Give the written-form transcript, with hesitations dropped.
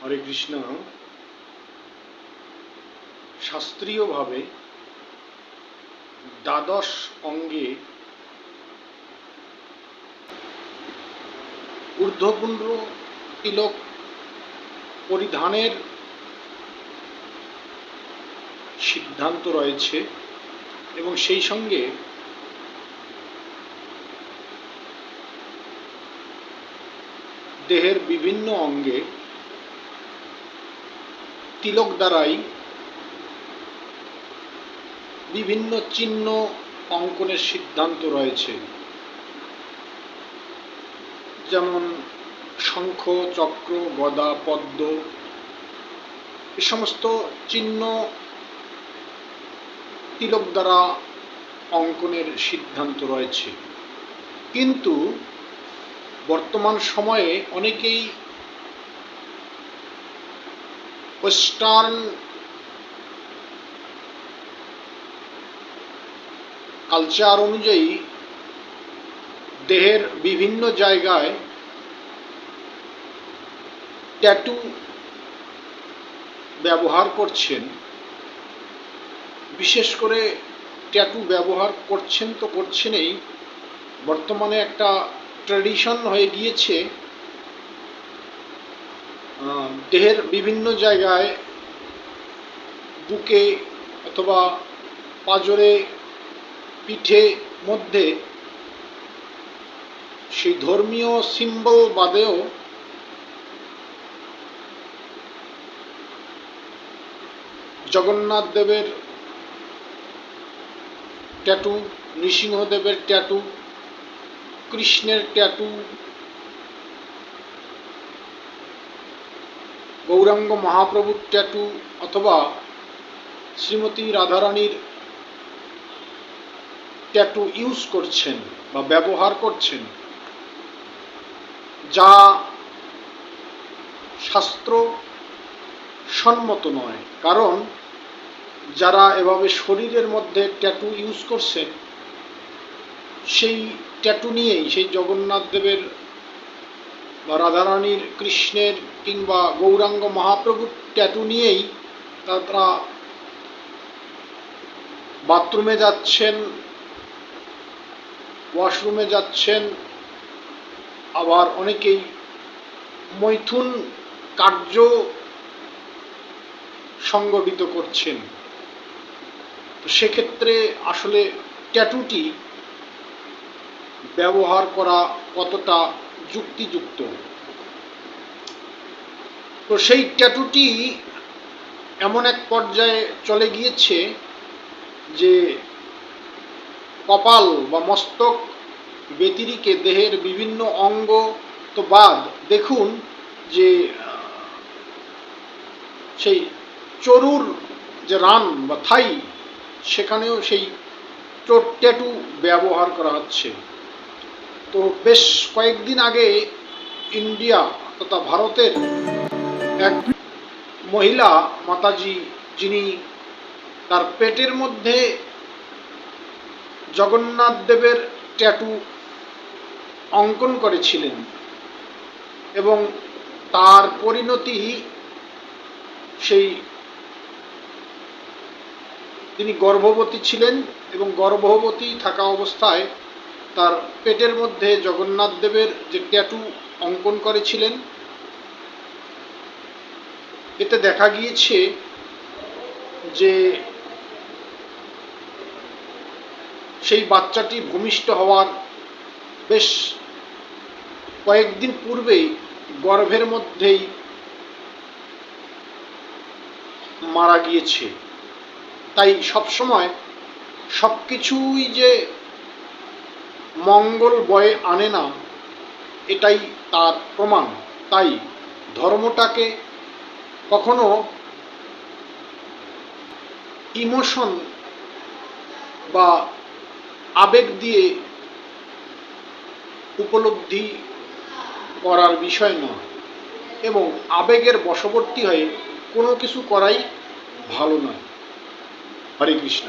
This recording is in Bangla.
হরে কৃষ্ণ। শাস্ত্রীয়ভাবে দ্বাদশ অঙ্গে ঊর্ধ্বপুণ্ড তিলক পরিধানের সিদ্ধান্ত রয়েছে এবং সেই সঙ্গে দেহের বিভিন্ন অঙ্গে তিলক দ্বারাই বিভিন্ন চিহ্ন অঙ্কনের সিদ্ধান্ত রয়েছে, যেমন শঙ্খ, চক্র, গদা, পদ্ম এ সমস্ত চিহ্ন তিলক দ্বারা অঙ্কনের সিদ্ধান্ত রয়েছে। কিন্তু বর্তমান সময়ে অনেকেই ওয়েস্টার্ন কালচার অনুযায়ী দেহের বিভিন্ন জায়গায় ট্যাটু ব্যবহার করছেন। বিশেষ করে ট্যাটু ব্যবহার করছেন তো করছেনই, বর্তমানে একটা ট্র্যাডিশন হয়ে গিয়েছে দেহের বিভিন্ন জায়গায় বুকে অথবা পাঁজরে, পিঠে মধ্যে সেই ধর্মীয় সিম্বল বাদেও জগন্নাথ দেবের ট্যাটু, নৃসিংহদেবের ট্যাটু, কৃষ্ণের ট্যাটু, গৌরাঙ্গ মহাপ্রভুর ট্যাটু অথবা শ্রীমতী রাধারানীর ট্যাটু ইউজ করছেন বা ব্যবহার করছেন, যা শাস্ত্র সম্মত নয়। কারণ যারা এভাবে শরীরের মধ্যে ট্যাটু ইউজ করছেন, সেই ট্যাটু নিয়েই, সেই জগন্নাথ দেবের বা রাধারানীর, কৃষ্ণের কিংবা গৌরাঙ্গ মহাপ্রভুর ট্যাটু নিয়েই তারা বাথরুমে যাচ্ছেন, ওয়াশরুমে যাচ্ছেন, আবার অনেকেই মৈথুন কার্য সংগঠিত করছেন। তো সেক্ষেত্রে আসলে ট্যাটুটি ব্যবহার করা কতটা যুক্তিযুক্ত? তো সেই ট্যাটুটি এমন এক পর্যায়ে চলে গিয়েছে যে কপাল বা মস্তক ব্যতিরিকে দেহের বিভিন্ন অঙ্গ তো বাদ, দেখুন যে সেই চরুর যে রান বা থাই, সেখানেও সেই ট্যাটু ব্যবহার করা হচ্ছে। তো বেশ কয়েকদিন আগে ইন্ডিয়া তথা ভারতের এক মহিলা মাতাজি, যিনি তার পেটের মধ্যে জগন্নাথ দেবের ট্যাটু অঙ্কন করেছিলেন এবং তার পরিণতি সেই তিনি গর্ভবতী ছিলেন এবং গর্ভবতী থাকা অবস্থায় তার পেটের মধ্যে জগন্নাথ দেবের যে ট্যাটু অঙ্কন করেছিলেন, এতে দেখা গিয়েছে যে সেই বাচ্চাটি ভূমিষ্ঠ হওয়ার বেশ কয়েকদিন পূর্বেই গর্ভের মধ্যেই মারা গিয়েছে। তাই সবসময় সবকিছুই যে মঙ্গল বয়ে আনে না, এটাই তার প্রমাণ। তাই ধর্মটাকে কখনো ইমোশন বা আবেগ দিয়ে উপলব্ধি করার বিষয় নয়, এবং আবেগের বশবর্তী হয়ে কোনো কিছু করাই ভালো নয়। হরে কৃষ্ণ।